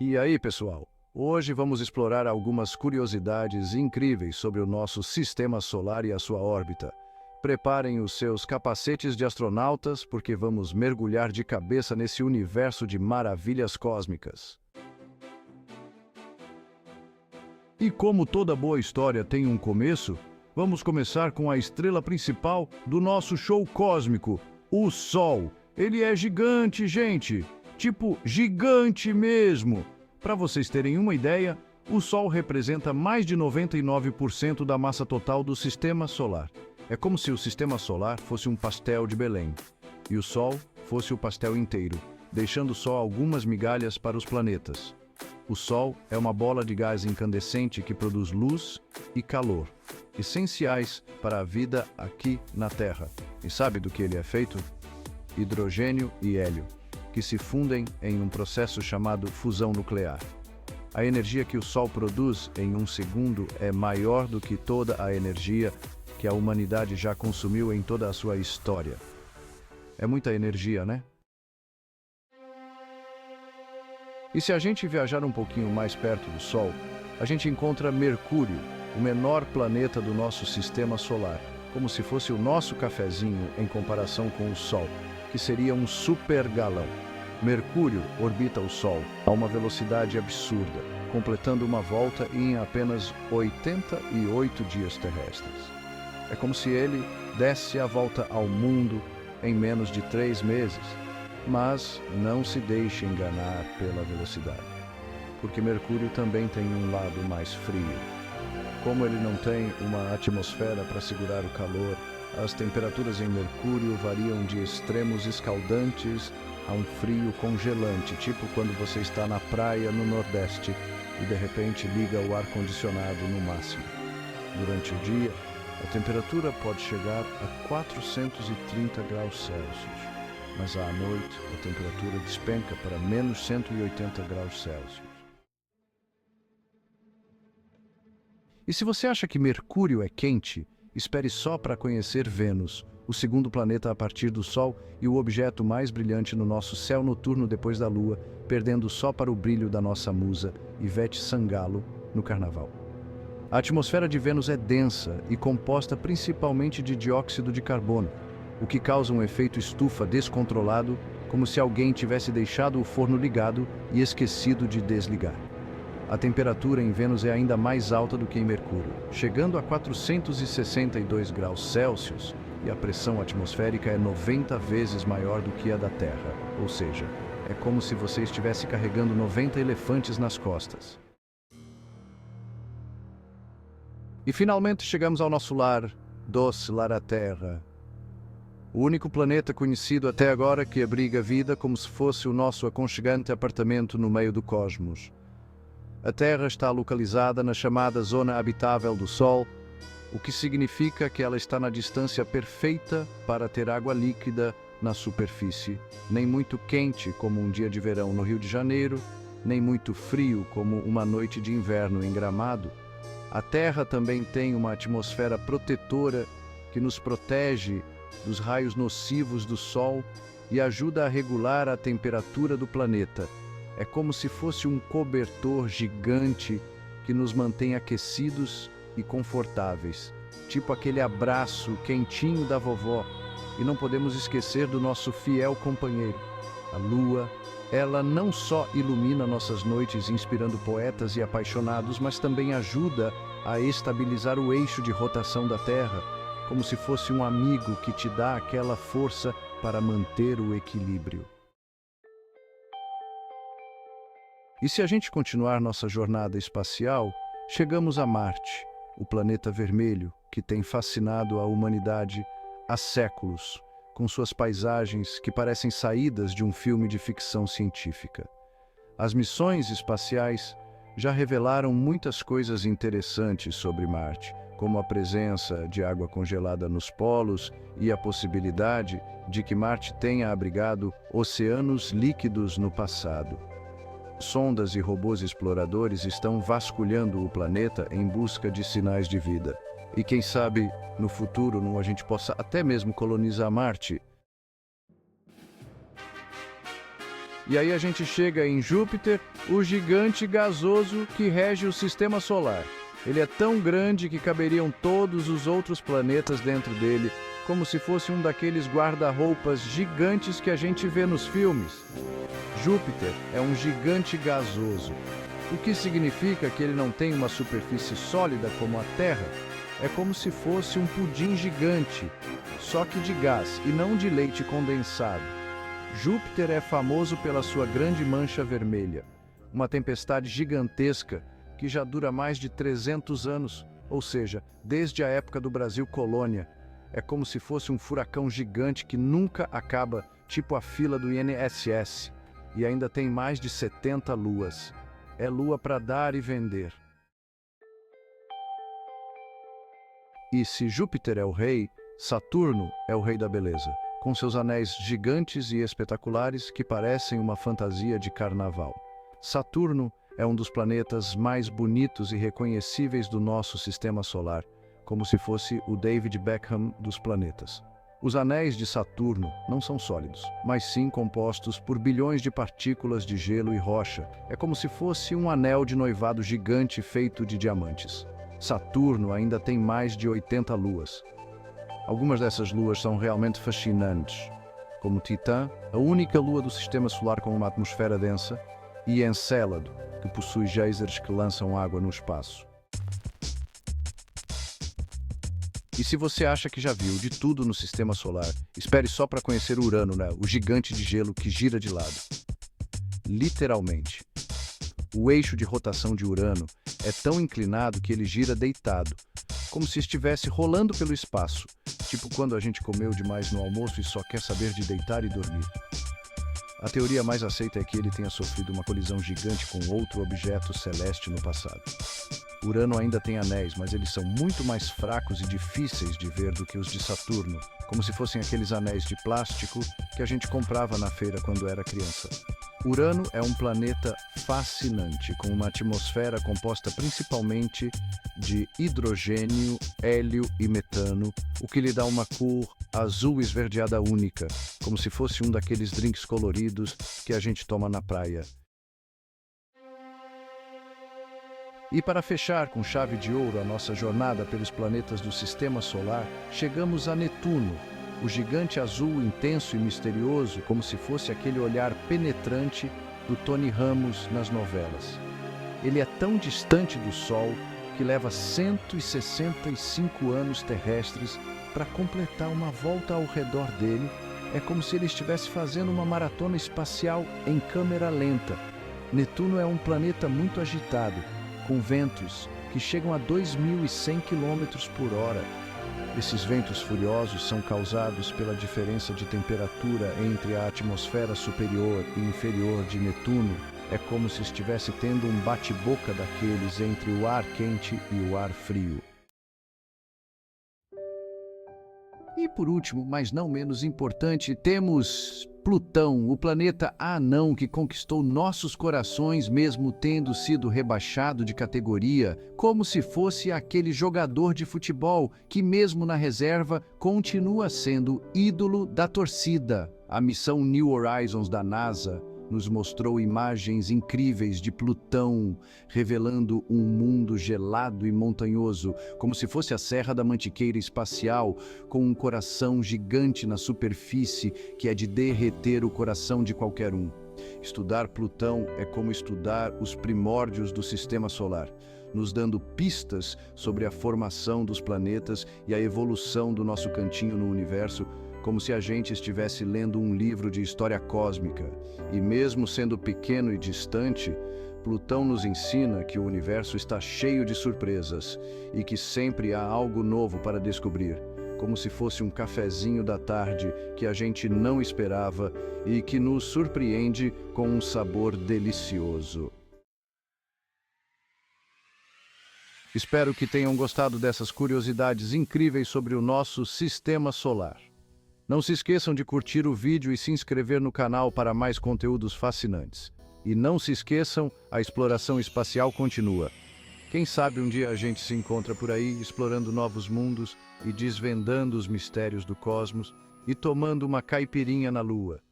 E aí, pessoal? Hoje vamos explorar algumas curiosidades incríveis sobre o nosso sistema solar e a sua órbita. Preparem os seus capacetes de astronautas, porque vamos mergulhar de cabeça nesse universo de maravilhas cósmicas. E como toda boa história tem um começo, vamos começar com a estrela principal do nosso show cósmico, o Sol. Ele é gigante, gente! Tipo, gigante mesmo! Para vocês terem uma ideia, o Sol representa mais de 99% da massa total do Sistema Solar. É como se o Sistema Solar fosse um pastel de Belém, e o Sol fosse o pastel inteiro, deixando só algumas migalhas para os planetas. O Sol é uma bola de gás incandescente que produz luz e calor, essenciais para a vida aqui na Terra. E sabe do que ele é feito? Hidrogênio e hélio, que se fundem em um processo chamado fusão nuclear. A energia que o Sol produz em um segundo é maior do que toda a energia que a humanidade já consumiu em toda a sua história. É muita energia, né? E se a gente viajar um pouquinho mais perto do Sol, a gente encontra Mercúrio, o menor planeta do nosso sistema solar, como se fosse o nosso cafezinho em comparação com o Sol, que seria um super galão. Mercúrio orbita o Sol a uma velocidade absurda, completando uma volta em apenas 88 dias terrestres. É como se ele desse a volta ao mundo em menos de 3 meses. Mas não se deixe enganar pela velocidade, porque Mercúrio também tem um lado mais frio. Como ele não tem uma atmosfera para segurar o calor, as temperaturas em Mercúrio variam de extremos escaldantes a um frio congelante, tipo quando você está na praia no Nordeste e de repente liga o ar-condicionado no máximo. Durante o dia, a temperatura pode chegar a 430 graus Celsius. Mas à noite a temperatura despenca para menos 180 graus Celsius. E se você acha que Mercúrio é quente, espere só para conhecer Vênus, o segundo planeta a partir do Sol e o objeto mais brilhante no nosso céu noturno depois da Lua, perdendo só para o brilho da nossa musa, Ivete Sangalo, no Carnaval. A atmosfera de Vênus é densa e composta principalmente de dióxido de carbono, o que causa um efeito estufa descontrolado, como se alguém tivesse deixado o forno ligado e esquecido de desligar. A temperatura em Vênus é ainda mais alta do que em Mercúrio, chegando a 462 graus Celsius, e a pressão atmosférica é 90 vezes maior do que a da Terra, ou seja, é como se você estivesse carregando 90 elefantes nas costas. E finalmente chegamos ao nosso lar, doce lar a Terra. O único planeta conhecido até agora que abriga vida como se fosse o nosso aconchegante apartamento no meio do cosmos. A Terra está localizada na chamada Zona Habitável do Sol, o que significa que ela está na distância perfeita para ter água líquida na superfície, nem muito quente como um dia de verão no Rio de Janeiro, nem muito frio como uma noite de inverno em Gramado. A Terra também tem uma atmosfera protetora que nos protege dos raios nocivos do Sol e ajuda a regular a temperatura do planeta. É como se fosse um cobertor gigante que nos mantém aquecidos e confortáveis, tipo aquele abraço quentinho da vovó. E não podemos esquecer do nosso fiel companheiro, a Lua. Ela não só ilumina nossas noites inspirando poetas e apaixonados, mas também ajuda a estabilizar o eixo de rotação da Terra, como se fosse um amigo que te dá aquela força para manter o equilíbrio. E se a gente continuar nossa jornada espacial, chegamos a Marte, o planeta vermelho que tem fascinado a humanidade há séculos, com suas paisagens que parecem saídas de um filme de ficção científica. As missões espaciais já revelaram muitas coisas interessantes sobre Marte, como a presença de água congelada nos polos e a possibilidade de que Marte tenha abrigado oceanos líquidos no passado. Sondas e robôs exploradores estão vasculhando o planeta em busca de sinais de vida. E quem sabe, no futuro, a gente possa até mesmo colonizar Marte. E aí a gente chega em Júpiter, o gigante gasoso que rege o sistema solar. Ele é tão grande que caberiam todos os outros planetas dentro dele, como se fosse um daqueles guarda-roupas gigantes que a gente vê nos filmes. Júpiter é um gigante gasoso, o que significa que ele não tem uma superfície sólida como a Terra. É como se fosse um pudim gigante, só que de gás e não de leite condensado. Júpiter é famoso pela sua grande mancha vermelha, uma tempestade gigantesca que já dura mais de 300 anos, ou seja, desde a época do Brasil colônia. É como se fosse um furacão gigante que nunca acaba, tipo a fila do INSS, e ainda tem mais de 70 luas. É lua para dar e vender. E se Júpiter é o rei, Saturno é o rei da beleza, com seus anéis gigantes e espetaculares que parecem uma fantasia de carnaval. Saturno é um dos planetas mais bonitos e reconhecíveis do nosso sistema solar, como se fosse o David Beckham dos planetas. Os anéis de Saturno não são sólidos, mas sim compostos por bilhões de partículas de gelo e rocha. É como se fosse um anel de noivado gigante feito de diamantes. Saturno ainda tem mais de 80 luas. Algumas dessas luas são realmente fascinantes, como Titã, a única lua do sistema solar com uma atmosfera densa, e Encélado, que possui geysers que lançam água no espaço. E se você acha que já viu de tudo no sistema solar, espere só para conhecer Urano, né? O gigante de gelo que gira de lado. Literalmente. O eixo de rotação de Urano é tão inclinado que ele gira deitado, como se estivesse rolando pelo espaço, tipo quando a gente comeu demais no almoço e só quer saber de deitar e dormir. A teoria mais aceita é que ele tenha sofrido uma colisão gigante com outro objeto celeste no passado. Urano ainda tem anéis, mas eles são muito mais fracos e difíceis de ver do que os de Saturno, como se fossem aqueles anéis de plástico que a gente comprava na feira quando era criança. Urano é um planeta fascinante, com uma atmosfera composta principalmente de hidrogênio, hélio e metano, o que lhe dá uma cor azul esverdeada única, como se fosse um daqueles drinks coloridos que a gente toma na praia. E para fechar com chave de ouro a nossa jornada pelos planetas do Sistema Solar, chegamos a Netuno, o gigante azul intenso e misterioso, como se fosse aquele olhar penetrante do Tony Ramos nas novelas. Ele é tão distante do Sol que leva 165 anos terrestres para completar uma volta ao redor dele. É como se ele estivesse fazendo uma maratona espacial em câmera lenta. Netuno é um planeta muito agitado, com ventos que chegam a 2.100 km por hora. Esses ventos furiosos são causados pela diferença de temperatura entre a atmosfera superior e inferior de Netuno. É como se estivesse tendo um bate-boca daqueles entre o ar quente e o ar frio. E por último, mas não menos importante, temos Plutão, o planeta anão que conquistou nossos corações mesmo tendo sido rebaixado de categoria, como se fosse aquele jogador de futebol que mesmo na reserva continua sendo ídolo da torcida. A missão New Horizons da NASA nos mostrou imagens incríveis de Plutão, revelando um mundo gelado e montanhoso, como se fosse a Serra da Mantiqueira espacial, com um coração gigante na superfície que é de derreter o coração de qualquer um. Estudar Plutão é como estudar os primórdios do Sistema Solar, nos dando pistas sobre a formação dos planetas e a evolução do nosso cantinho no universo, como se a gente estivesse lendo um livro de história cósmica. E mesmo sendo pequeno e distante, Plutão nos ensina que o universo está cheio de surpresas e que sempre há algo novo para descobrir, como se fosse um cafezinho da tarde que a gente não esperava e que nos surpreende com um sabor delicioso. Espero que tenham gostado dessas curiosidades incríveis sobre o nosso Sistema Solar. Não se esqueçam de curtir o vídeo e se inscrever no canal para mais conteúdos fascinantes. E não se esqueçam, a exploração espacial continua. Quem sabe um dia a gente se encontra por aí explorando novos mundos e desvendando os mistérios do cosmos e tomando uma caipirinha na Lua.